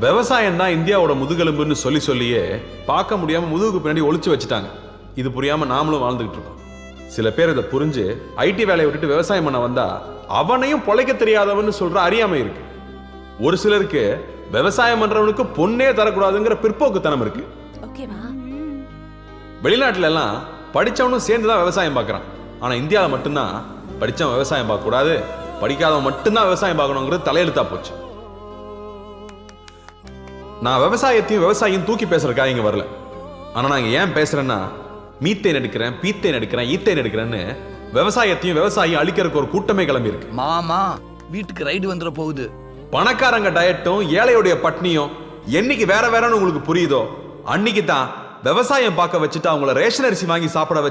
விவசாயம் தான் இந்தியாவோட முதுகெலும்புன்னு சொல்லியே பார்க்க முடியாம முதுகுக்கு பின்னாடி ஒளிச்சு வச்சுட்டாங்க. இது புரியாம நாமளும் வாழ்ந்துகிட்டு இருக்கோம். சில பேர் இதை புரிஞ்சு ஐடி வேலையை விட்டுட்டு விவசாயம் பண்ண வந்தா அவனையும் பொழைக்க தெரியாதவன்னு சொல்ற அறியாமை இருக்கு. ஒரு சிலருக்கு விவசாயம் பண்றவனுக்கு பொண்ணே தரக்கூடாதுங்கிற பிற்போக்குத்தனம் இருக்கு. வெளிநாட்டுல எல்லாம் படிச்சவனும் சேர்ந்துதான் விவசாயம் பார்க்கறான். ஆனா இந்தியாவில் மட்டும்தான் படிச்சவன் விவசாயம் பார்க்க கூடாது, படிக்காதவன் மட்டும்தான் விவசாயம் பார்க்கணுங்கிறது தலையெழுத்தா போச்சு. நான் விவசாயத்தையும் விவசாயியும் தூக்கி பேசுறதுக்காக இங்க வரல. ஆனா நான் ஏன் பேசுறேன்னா, மீத்தேன் எடுக்கிறேன், பீத்தேன் எடுக்கிறேன், ஈத்தேன் எடுக்கிறேன்னு விவசாயத்தையும் விவசாயியும் அழிக்கிறதுக்கு ஒரு கூட்டமே கிளம்பி இருக்கு. மாமா வீட்டுக்கு ரைடு வந்துட போகுது. பணக்காரங்க டயட்டும் ஏழையுடைய பட்னியும் என்னைக்கு வேற வேறன்னு உங்களுக்கு புரியுதோ அன்னைக்கு தான் விவசாயம் பார்க்க வச்சுட்டு அவங்கள ரேஷன் அரிசி வாங்கி சாப்பிட வச்சு